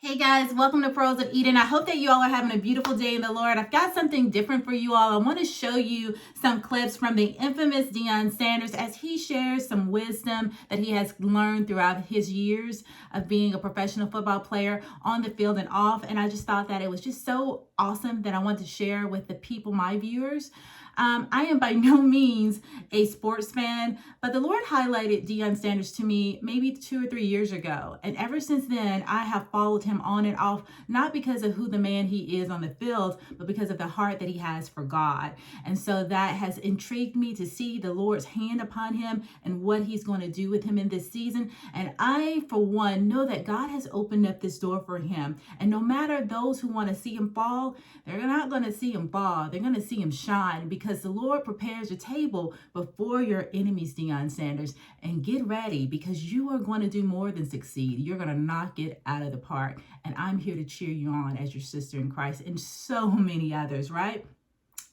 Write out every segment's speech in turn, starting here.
Hey guys, welcome to Pearls of Eden. I hope that you all are having a beautiful day in the Lord. I've got something different for you all. I want to show you some clips from the infamous Deion Sanders as he shares some wisdom that he has learned throughout his years of being a professional football player on the field and off. And I just thought that it was just so awesome that I wanted to share with the people, my viewers. I am by no means a sports fan, but the Lord highlighted Deion Sanders to me maybe 2 or 3 years ago. And ever since then, I have followed him on and off, not because of who the man he is on the field, but because of the heart that he has for God. And so that has intrigued me to see the Lord's hand upon him and what he's going to do with him in this season. And I, for one, know that God has opened up this door for him. And no matter those who want to see him fall, they're not going to see him fall. They're going to see him shine, because the Lord prepares a table before your enemies, Deion Sanders. And get ready, because you are going to do more than succeed. You're going to knock it out of the park. And I'm here to cheer you on as your sister in Christ, and so many others, right?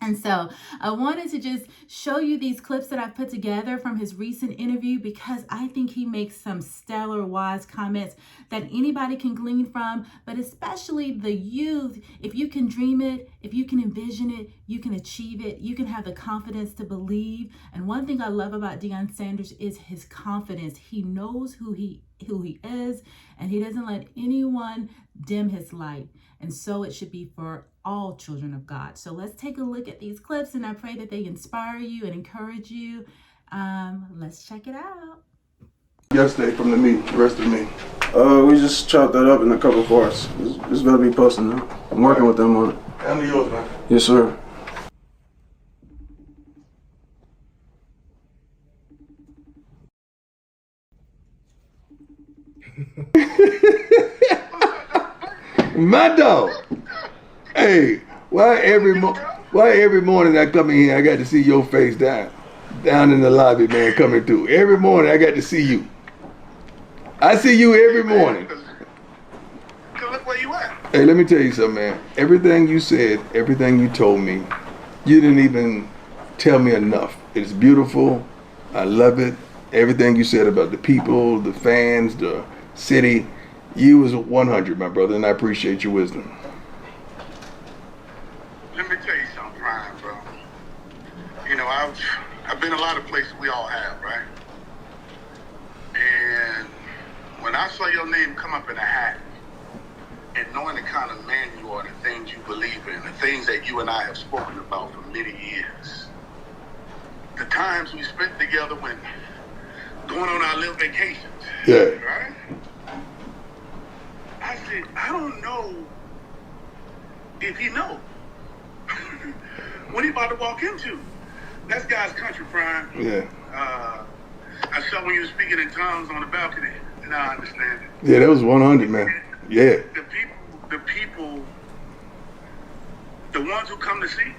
And so I wanted to just show you these clips that I've put together from his recent interview, because I think he makes some stellar, wise comments that anybody can glean from, but especially the youth. If you can dream it, if you can envision it, you can achieve it. You can have the confidence to believe. And one thing I love about Deion Sanders is his confidence. He knows who he is, and he doesn't let anyone dim his light. And so it should be for all children of God. So let's take a look at these clips, and I pray that they inspire you and encourage you. Let's check it out. Yesterday from the meet, the rest of the meet. We just chopped that up in a couple parts. It's gonna be posted now. I'm working with them on it. How many yours, man? Yes, sir. My dog. Hey, why every morning I come in here, I got to see your face down in the lobby, man, coming through. Every morning I got to see you. I see you every morning. Cause look where you at. Hey, let me tell you something, man. Everything you said, everything you told me, you didn't even tell me enough. It's beautiful. I love it. Everything you said about the people, the fans, the city, you was 100, my brother, and I appreciate your wisdom. Let me tell you something, Brian, bro. You know, I've been a lot of places, we all have, right? And when I saw your name come up in a hat, and knowing the kind of man you are, the things you believe in, the things that you and I have spoken about for many years, the times we spent together when going on our little vacations, Yeah. right? I said, I don't know if he knows what he about to walk into. That's God's country, Brian. Yeah. I saw when you were speaking in tongues on the balcony, and I understand it. Yeah, that was 100, man. Yeah. The people, the ones who come to see,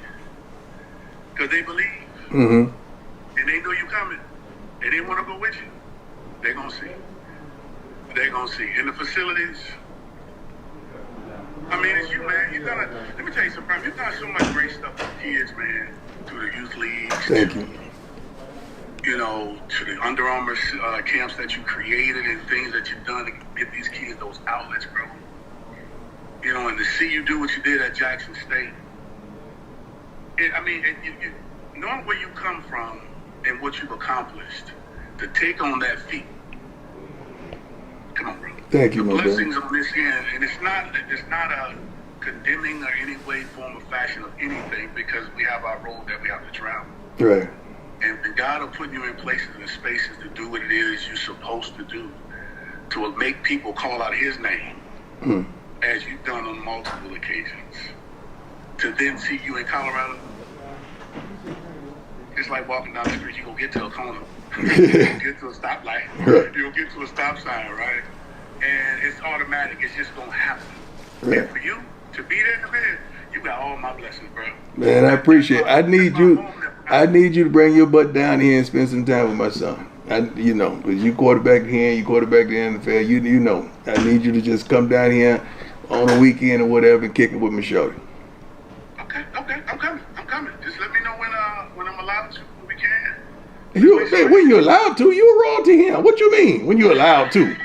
because they believe, Mm-hmm. and they know you coming, and they want to go with you, they're going to see. They're going to see. In the facilities, I mean, it's you, man. Let me tell you something, you've done so much great stuff for kids, man, through the youth leagues. Thank you. You know, to the Under Armour camps that you created and things that you've done to get these kids those outlets, bro. You know, and to see you do what you did at Jackson State. Knowing where you come from and what you've accomplished, to take on that feat. Come on, bro. Thank you, the my brother. blessings on this end, and it's not a condemning or any way, form, or fashion of anything, because we have our road that we have to travel. Right. And God will put you in places and spaces to do what it is you're supposed to do, to make people call out his name, as you've done on multiple occasions. To then see you in Colorado, it's like walking down the street, you're going to get to a corner. You'll get to a stoplight. Right. You'll get to a stop sign, right? And it's automatic. It's just going to happen. Right. And for you to be there in the bed, you got all my blessings, bro. Man, I appreciate it. I need you to bring your butt down here and spend some time with my son. Because you quarterback here, you quarterback there in the NFL, you know. I need you to just come down here on a weekend or whatever and kick it with me, shorty. Okay, I'm coming. Just let me know when I'm allowed to, when we can. When you allowed to? You were wrong to him. What you mean? When you allowed to?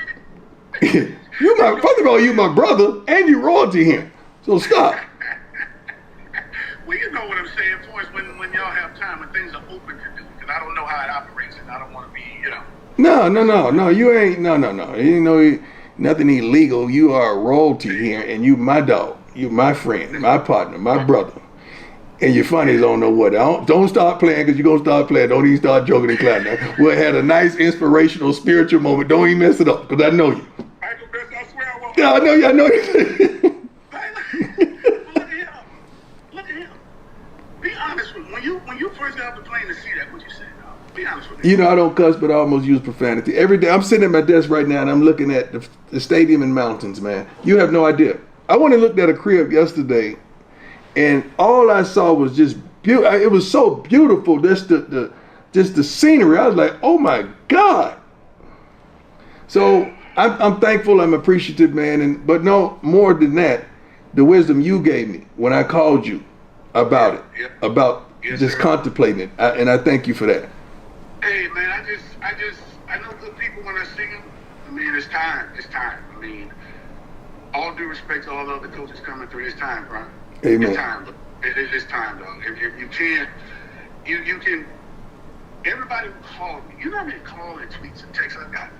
First of all, you my brother, and you royalty here. So stop. Well, you know what I'm saying, for us, when y'all have time and things are open to do, because I don't know how it operates, and I don't want to be, No. You ain't. No. You know, nothing illegal. You are royalty here, and you my dog. You my friend, my partner, my brother. And you're funny as don't know what. Don't start playing, because you're going to start playing. Don't even start joking and clowning. We'll have a nice, inspirational, spiritual moment. Don't even mess it up, because I know you. I ain't gonna mess, I swear I won't. Yeah, I know you. Look at him. Be honest with me. When you first got off the plane to see that, what you said, dog? Be honest with me. You know, I don't cuss, but I almost use profanity. Every day, I'm sitting at my desk right now, and I'm looking at the stadium and mountains, man. You have no idea. I went and looked at a crib yesterday, and all I saw was just beautiful. It was so beautiful, just the scenery. I was like, oh my God. So I'm thankful, I'm appreciative, man. But no, more than that, the wisdom you gave me when I called you about it, about just contemplating it. And I thank you for that. Hey, man, I know good people when I see them. I mean, it's time. I mean, all due respect to all the other coaches coming through, it's time, bro. Amen. It's time. It's time, dog. If you can, you can. Everybody will call me. You know how many calls and tweets and texts I got?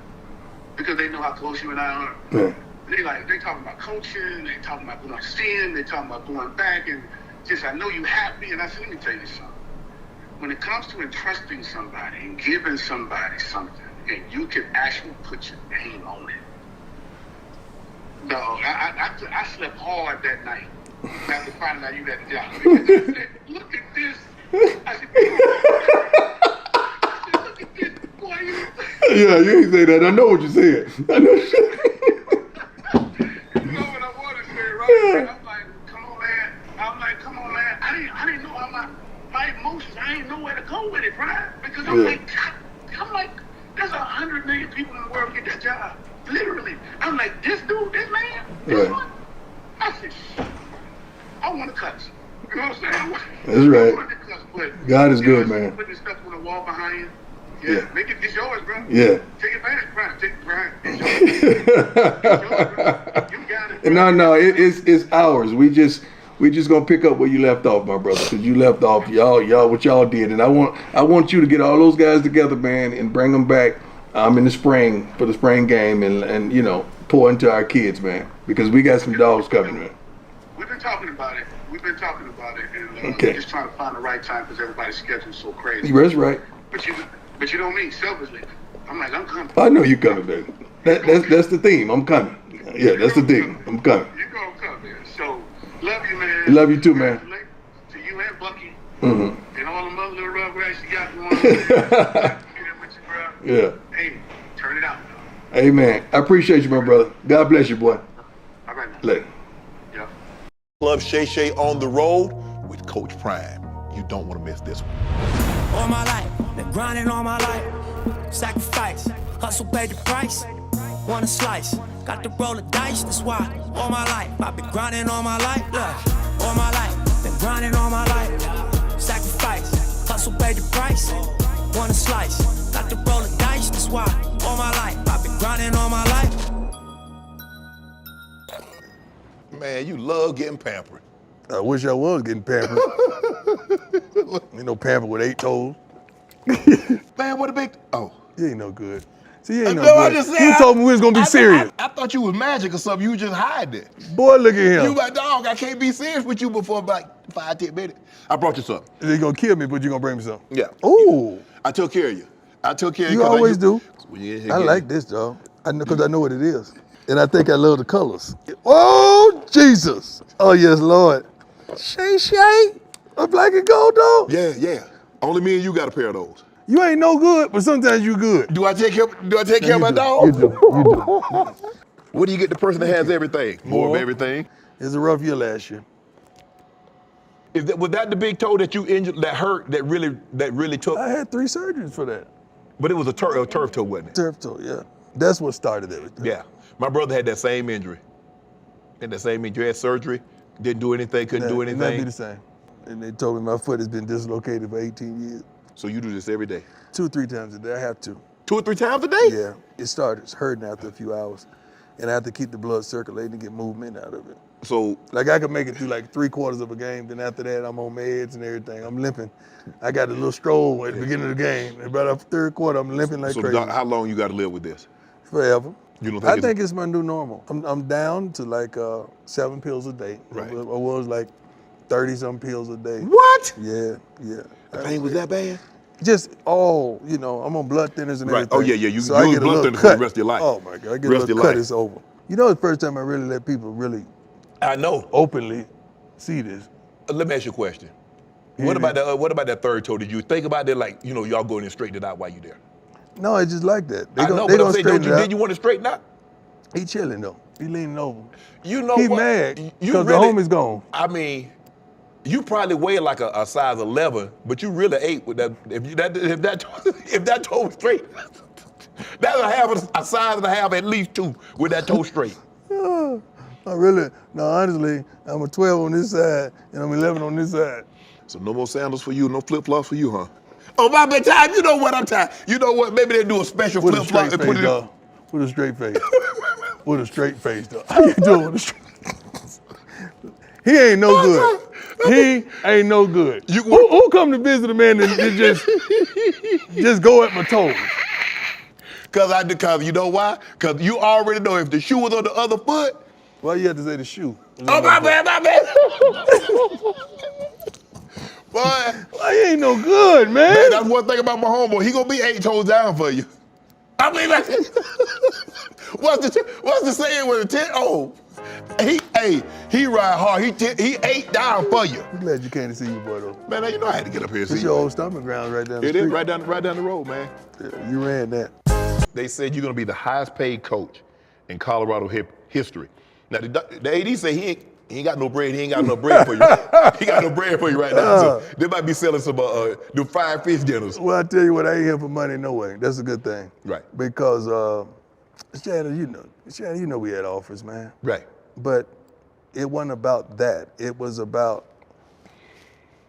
Because they know how close you and I are. Yeah. They talking about coaching, they talking about going seeing, they talking about going back, and just I know you happy. And I said, let me tell you something. When it comes to entrusting somebody and giving somebody something, and you can actually put your name on it. Dog, I slept hard that night after finding out you had the job. Because I said, look at this. I said, look at this, boy. Yeah, you ain't say that. I know what you said. I know. You know what I want to say, right? I'm like, come on, man. I didn't know how my emotions. I didn't know where to go with it, right? Because I'm like, there's 100 million people in the world get that job. Literally. I'm like, this dude, this man, this one. I said, shit. I want to cuss. You know what I'm saying? That's right. I want to cuss, but God is good, man. Put this stuff on the wall behind you. Yeah. Make it, it's yours, bro. Yeah. Take it back, Brian. Take it, Brian. It's yours. It's yours, bro. You got it. Bro. No, it's ours. We just gonna pick up where you left off, my brother. Because you left off, y'all what y'all did, and I want you to get all those guys together, man, and bring them back in the spring for the spring game, and you know, pour into our kids, man, because we got some dogs coming, man. We've been talking about it. And Okay. just trying to find the right time because everybody's schedule's so crazy. That's right. But you know me, selfishly, I'm like, I'm coming. I know you coming, baby. That's the theme. I'm coming. Yeah, that's the theme. I'm coming. You're gonna come, man. So, love you, man. Love you too, man. To you and Bucky. Mm-hmm. And all the other little rugrats you got going on. Man. With you, bro. Yeah. Hey, turn it out, dog. Amen. I appreciate you, my brother. God bless you, boy. All right, man. Later. Yeah. Love Shay Shay on the road with Coach Prime. You don't want to miss this one. All my life, been grinding all my life. Sacrifice, hustle paid the price. Want a slice, got to roll the dice, that's why. All my life, I've been grinding all my life. Look, all my life, been grinding all my life. Sacrifice, hustle paid the price. Want a slice, got to roll the dice, that's why. All my life, I've been grinding all my life. Man, you love getting pampered. I wish I was getting pampered. You know, pampered with 8 toes. Man, what a big... Oh. You ain't no good. See, you ain't no No, I good. just said... You told me we was going to be serious. I thought you was magic or something. You just hide it. Boy, look at him. You like, dog, I can't be serious with you before about 5-10 minutes. I brought you something. They're going to kill me, but you're going to bring me something. Yeah. Ooh. I took care of you. I took care of you. You always do. Yeah, I like this, dog. I know, because I know what it is. And I think I love the colors. Oh, Jesus. Oh, yes, Lord. Shay Shay. A black and gold dog. Yeah. Only me and you got a pair of those. You ain't no good, but sometimes you good. Do I take care of my dog? You do. What do you get the person that has everything? More of everything. It's a rough year last year. Was that the big toe that you injured, that hurt, that really took? I had 3 surgeries for that. But it was a turf toe, wasn't it? Turf toe, yeah. That's what started everything. Yeah. My brother had that same injury. Had surgery, didn't do anything, couldn't do anything. It might be the same. And they told me my foot has been dislocated for 18 years. So you do this every day? 2 or 3 times a day. I have to. 2 or 3 times a day? Yeah. It started hurting after a few hours. and I have to keep the blood circulating to get movement out of it. So Like I could make it through like 3/4 of a game, then after that I'm on meds and everything. I'm limping. I got a little stroll at the beginning of the game. About the third quarter, I'm limping like crazy. doc, how long you got to live with this? Forever. You don't I think think it's my new normal. I'm down to like 7 pills a day. Right. I was like 30-some pills a day. What? Yeah. The pain was that bad? Just all, you know, I'm on blood thinners and Right. everything. Oh, yeah. You So I use get a blood little thinners for the cut. rest of your life. Oh my God, I get Rest a of little your cut, life. it's over. You know, the first time I really let people really I know. openly see this. Let me ask you a question. What about that third toe? Did you think about that? Like, you know, y'all going and straighten it out while you there? No, it's just like that. I know, they but I'm gonna saying, straighten it out. did you want to straighten out? He chilling though. He leaning over. You know He what? mad You because the really- homie's gone. I mean, you probably weigh like a size 11, but you really 8 with that. If that toe was straight, that'll have a size and a half, at least 2 with that toe straight. Honestly, I'm a 12 on this side and I'm 11 on this side. So no more sandals for you, no flip flops for you, huh? Oh, my bad time. You know what I'm tired. You know what? Maybe they do a special With a flip flop straight and put face, it in. dog. With a straight face. With a straight face, dog. How you doing with a straight He ain't no good. He ain't no good. Who come to visit a man and just go at my toes? Because you know why? Because you already know if the shoe was on the other foot. Why you have to say the shoe? Oh, my bad. Boy. Why he ain't no good, man? Man, that's one thing about my homeboy. He gonna be 8 toes down for you. I mean, like, what's the saying with a 10? Oh, he ride hard. He 8 down for you. I'm glad you came to see your boy though. Man, you know I had to get up here and see It's you. your old stomping grounds right down the It street. is right down the road, man. Yeah, you ran that. They said you're gonna be the highest paid coach in Colorado history. Now the AD say he ain't got no bread. He ain't got no bread for you. He got no bread for you right now. So they might be selling some the fried fish dinners. Well, I tell you what, I ain't here for money no way. That's a good thing. Right. Because Shannon, you know we had offers, man. Right. But it wasn't about that. It was about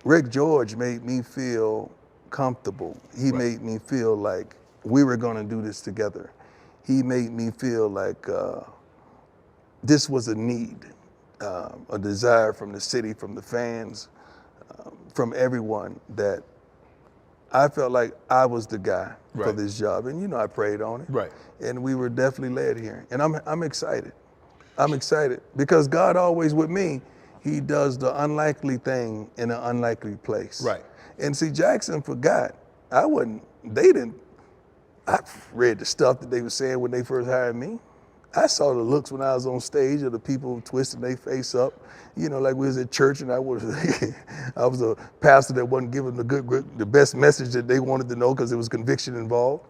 Rick George made me feel comfortable. He made me feel like we were gonna do this together. He made me feel like this was a need, a desire from the city, from the fans, from everyone, that I felt like I was the guy for Right. this job. And you know, I prayed on it. Right. And we were definitely led here. And I'm excited. I'm excited because God always with me, he does the unlikely thing in an unlikely place. Right. And see, Jackson forgot. I read the stuff that they were saying when they first hired me. I saw the looks when I was on stage of the people twisting their face up. You know, like we was at church and I was a pastor that wasn't giving the best message that they wanted to know because there was conviction involved.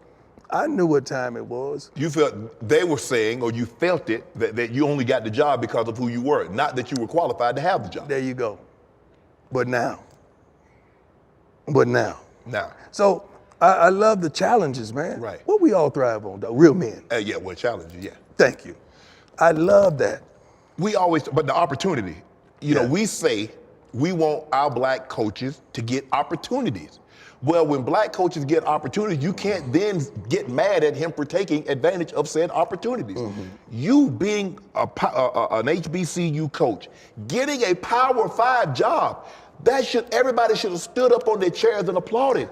I knew what time it was. You felt they were saying, or you felt it, that you only got the job because of who you were, not that you were qualified to have the job. There you go. But now. Now. So I love the challenges, man. Right. What we all thrive on, though, real men. Yeah, well, challenges, yeah. Thank you. I love that. But the opportunity, you know, Yeah. we say we want our black coaches to get opportunities. Well, when black coaches get opportunities, you can't then get mad at him for taking advantage of said opportunities. Mm-hmm. You being an HBCU coach, getting a Power 5 job, everybody should have stood up on their chairs and applauded.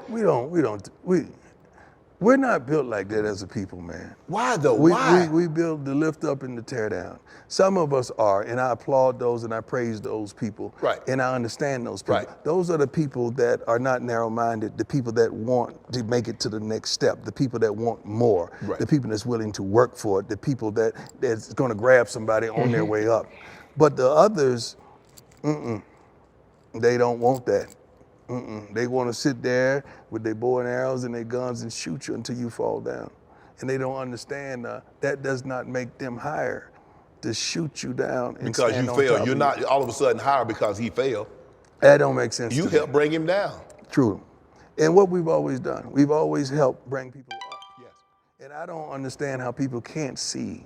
We're not built like that as a people, man. Why though? Why? We build to lift up and to tear down. Some of us are, and I applaud those and I praise those people. Right. And I understand those people. Right. Those are the people that are not narrow-minded, the people that want to make it to the next step, the people that want more, Right. the people that's willing to work for it, the people that's gonna grab somebody on their Mm-hmm. way up. But the others, they don't want that. They want to sit there with their bow and arrows and their guns and shoot you until you fall down. And they don't understand that does not make them higher to shoot you down and Because stand you on failed. top You're of not all of a sudden higher because he failed. That don't make sense You to me. helped bring him down. True. And what we've always done, we've always helped bring people up. Yes. And I don't understand how people can't see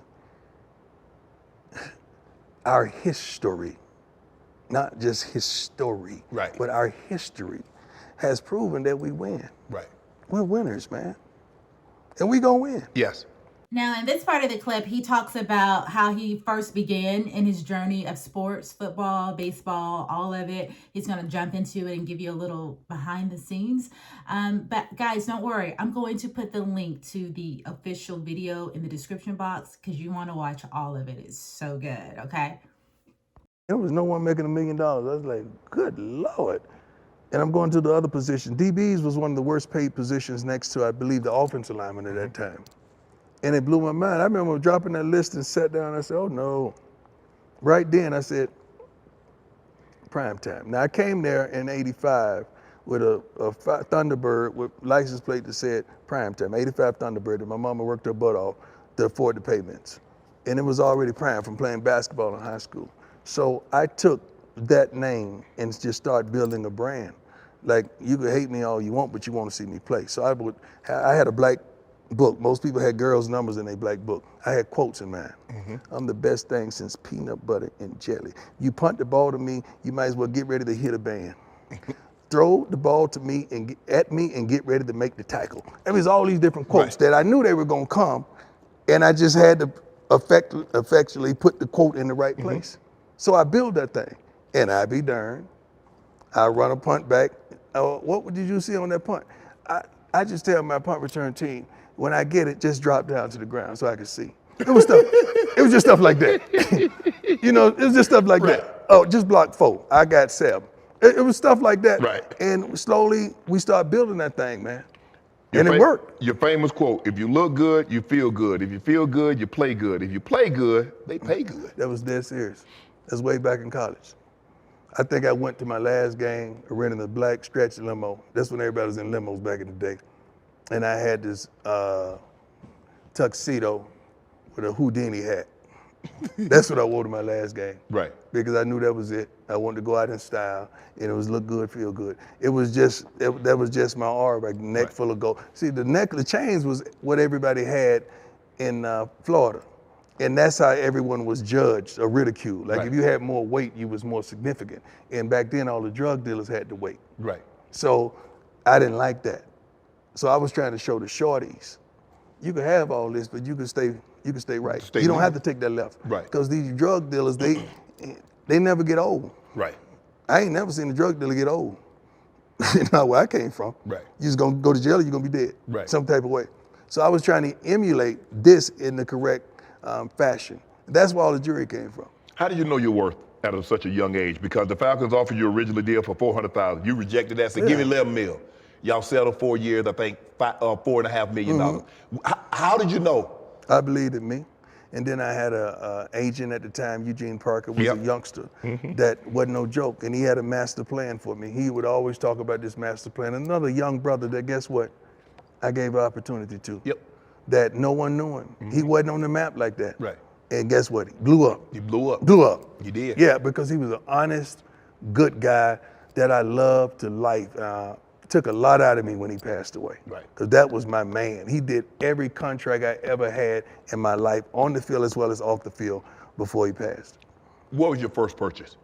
our history, not just his story, Right. but our history has proven that we win. Right. We're winners, man. And we gonna win. Yes. Now, in this part of the clip, he talks about how he first began in his journey of sports, football, baseball, all of it. He's going to jump into it and give you a little behind the scenes. But guys, don't worry. I'm going to put the link to the official video in the description box because you want to watch all of it. It's so good, okay? There was no one making $1 million. I was like, good Lord. And I'm going to the other position. DBs was one of the worst paid positions next to, I believe, the offensive lineman at that time. And it blew my mind. I remember dropping that list and sat down and I said, oh no. Right then I said, prime time. Now I came there in 85 with a Thunderbird with license plate that said prime time, 85 Thunderbird, and my mama worked her butt off to afford the payments. And it was already prime from playing basketball in high school. So I took that name and just started building a brand. Like, you could hate me all you want, but you want to see me play. So I had a black book. Most people had girls' numbers in their black book. I had quotes in mine. I'm the best thing since peanut butter and jelly. You punt the ball to me, you might as well get ready to hit a band. Throw the ball to me and at me and get ready to make the tackle. It was all these different quotes that I knew they were gonna come, and I just had to effectually put the quote in the right place. So I built that thing, and I be darned, I run a punt back. What did you see on that punt? I just tell my punt return team, when I get it, just drop down to the ground so I can see. It was stuff. It was just stuff like that. You know, it was just stuff like that. Oh, just block 4. I got 7. It was stuff like that. Right. And slowly we started building that thing, man. And it worked. Your famous quote: "If you look good, you feel good. If you feel good, you play good. If you play good, they pay good." That was dead serious. That's way back in college. I think I went to my last game renting a black stretch limo. That's when everybody was in limos back in the day. And I had this tuxedo with a Houdini hat. That's what I wore to my last game. Right. Because I knew that was it. I wanted to go out in style, and it was look good, feel good. It was just, that was just my aura, like neck full of gold. See, the chains was what everybody had in Florida. And that's how everyone was judged or ridiculed. Like if you had more weight, you was more significant. And back then, all the drug dealers had the weight. Right. So I didn't like that. So I was trying to show the shorties, you can have all this, but you can stay right. You don't have to take that left. Right. Because these drug dealers, they never get old. Right. I ain't never seen a drug dealer get old. You know where I came from. Right. You just gonna go to jail or you're gonna be dead. Right. Some type of way. So I was trying to emulate this in the correct fashion. That's where all the jury came from. How did you know your worth at such a young age? Because the Falcons offered you originally deal for $400,000. You rejected that, said, give me $11 million. Y'all settled 4 years, I think $4.5 million. How did you know? I believed in me. And then I had a agent at the time, Eugene Parker, was a youngster that wasn't no joke. And he had a master plan for me. He would always talk about this master plan. Another young brother that, guess what? I gave an opportunity to. That no one knew him. He wasn't on the map like that. Right. And guess what? He blew up. He blew up. Blew up. He did. Yeah, because he was an honest, good guy that I loved to life. Took a lot out of me when he passed away. Right. Because that was my man. He did every contract I ever had in my life, on the field as well as off the field, before he passed. What was your first purchase?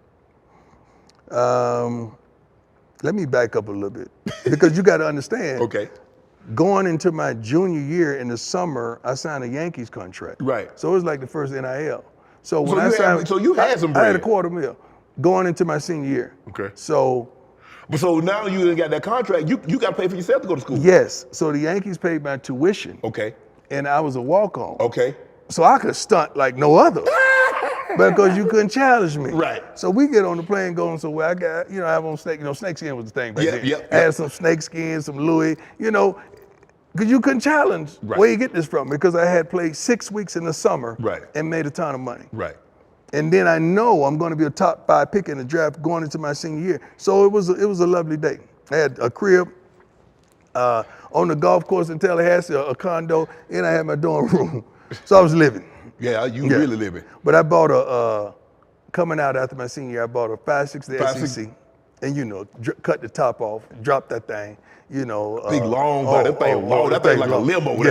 Let me back up a little bit. Because you got to understand. Okay. Going into my junior year in the summer, I signed a Yankees contract. Right. So it was like the first NIL. So when you had some bread. I had $250,000 going into my senior year. Okay. So now you done got that contract, you got to pay for yourself to go to school. Yes. So the Yankees paid my tuition. Okay. And I was a walk-on. Okay. So I could stunt like no other. Because you couldn't challenge me. Right. So we get on the plane going somewhere. I got, I have on snakeskin was the thing back then. I had some snakeskin, some Louis, because you couldn't challenge where you get this from. Because I had played 6 weeks in the summer and made a ton of money. Right. And then I know I'm going to be a top 5 pick in the draft going into my senior year. So it was a lovely day. I had a crib on the golf course in Tallahassee, a condo, and I had my dorm room. So I was living. Yeah, you really living. But I bought coming out after my senior year, I bought a 5.60 SEC. And cut the top off, drop that thing, Big long, but that thing long. That thing like a limo.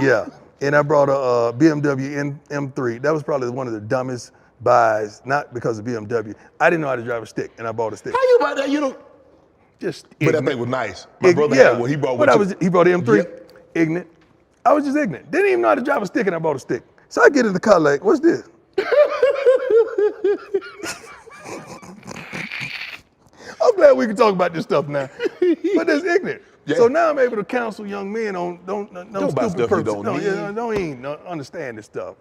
Yeah. And I brought a BMW M3. That was probably one of the dumbest buys, not because of BMW. I didn't know how to drive a stick, and I bought a stick. How you buy that? Just But that thing was nice. My brother had one. He brought one. He brought the M3. Ignorant. I was just ignorant. Didn't even know how to drive a stick, and I bought a stick. So I get in the car like, what's this? I'm glad we can talk about this stuff now. But that's ignorant. Yeah. So now I'm able to counsel young men on don't buy stupid stuff you purposes. don't No, need. yeah, don't even understand this stuff.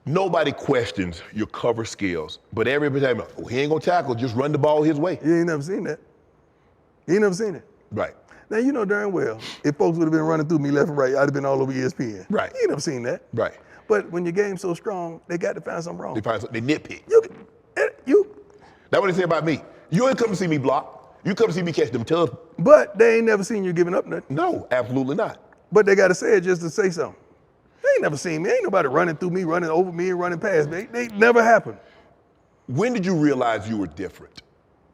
Nobody questions your cover skills, but every time, oh, he ain't gonna tackle, just run the ball his way. You ain't never seen that. You ain't never seen it. Right. Now you know darn well, if folks would have been running through me left and right, I'd have been all over ESPN. Right. You ain't never seen that. Right. But when your game's so strong, they got to find something wrong. They find something, they nitpick. You. That's what they say about me. You ain't come to see me block. You come to see me catch them tubs. But they ain't never seen you giving up nothing. No, absolutely not. But they got to say it just to say something. They ain't never seen me. Ain't nobody running through me, running over me, and running past me. They never happened. When did you realize you were different?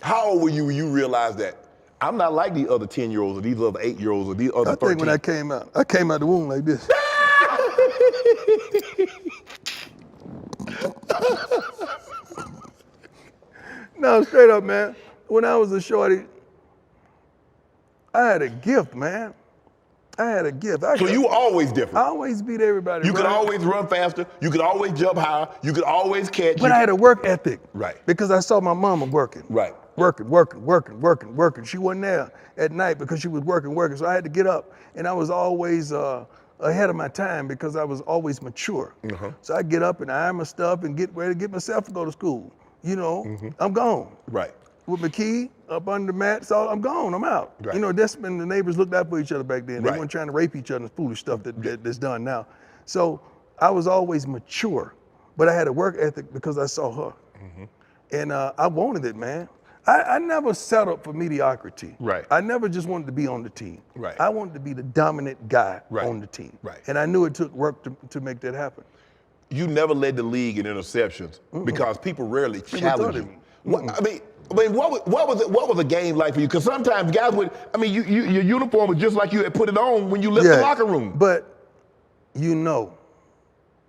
How old were you when you realized that I'm not like these other 10-year-olds or these other 8-year-olds or these other 13? I think when I came out the womb like this. No, straight up, man. When I was a shorty, I had a gift, man. I had a gift. So you were always different. I always beat everybody. You could right? always run faster. You could always jump higher. You could always catch. But I had a work ethic. Right. Because I saw my mama working. Right. Working. She wasn't there at night because she was working. So I had to get up. And I was always ahead of my time because I was always mature. Uh-huh. So I get up and iron my stuff and get ready to get myself to go to school. You know, I'm gone. Right. With my key up under the mat, so I'm gone, I'm out. Right. You know, that's when the neighbors looked out for each other back then. They Right. weren't trying to rape each other and foolish stuff that's done now. So I was always mature, but I had a work ethic because I saw her. And I wanted it, man. I never settled for mediocrity. Right. I never just wanted to be on the team. Right. I wanted to be the dominant guy Right. on the team. Right. And I knew it took work to make that happen. You never led the league in interceptions because people rarely challenge you. I mean, what was a game like for you? Because sometimes guys would, your uniform was just like you had put it on when you left the locker room. But you know,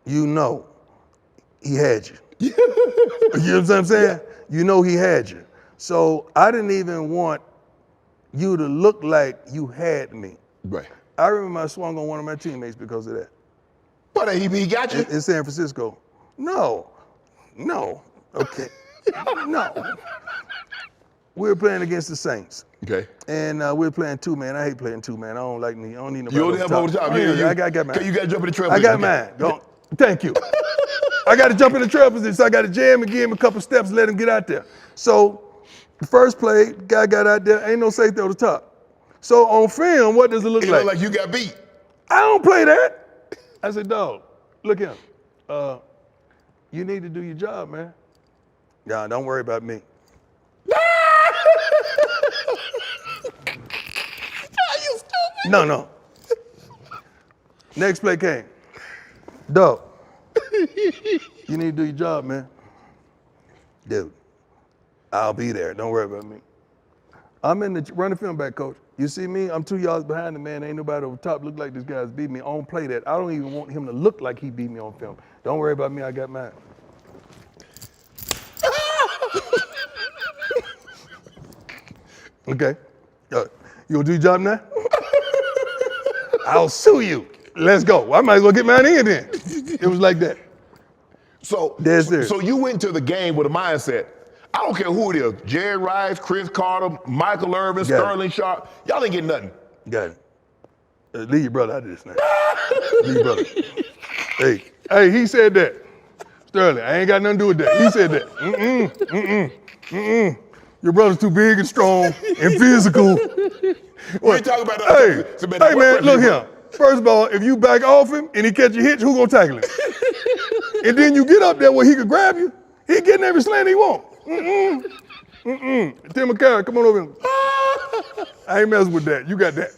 he had you. You know what I'm saying? Yeah. You know he had you. So I didn't even want you to look like you had me. Right. I remember I swung on one of my teammates because of that. But he got you? In San Francisco. No, okay. No. We were playing against the Saints. Okay. And we were playing two-man. I hate playing two-man. I don't like me. I don't need nobody. You only have over the top. I got mine. You got to jump in the trail. I got mine. Thank you. I got to jump in the trail position, so I got to jam and give him a couple steps, let him get out there. So the first play, guy got out there, ain't no safety on the top. So on film, what does it look like? It look like you got beat. I don't play that. I said, dog, look here. You need to do your job, man. Nah, don't worry about me. You stupid. No. Next play came. Dog, you need to do your job, man. Dude, I'll be there. Don't worry about me. I'm in the run the film back, coach. You see me? I'm 2 yards behind the man. Ain't nobody over top look like this guy's beat me. I don't play that. I don't even want him to look like he beat me on film. Don't worry about me. I got mine. Okay. You gonna do your job now? I'll sue you. Let's go. I might as well get mine in then. It was like that. So you went to the game with a mindset. I don't care who it is. Jerry Rice, Chris Carter, Michael Irvin, Sterling Sharp. Y'all ain't getting nothing. Got it. Leave your brother out of this now. Leave your brother. Hey, he said that. Sterling, I ain't got nothing to do with that. He said that. Your brother's too big and strong and physical. We ain't talking about that. Hey, man, look here. First of all, if you back off him and he catch a hitch, who gonna tackle him? And then you get up there where he could grab you, he getting every slant he want. Tim McCarron, come on over here. I ain't messing with that. You got that.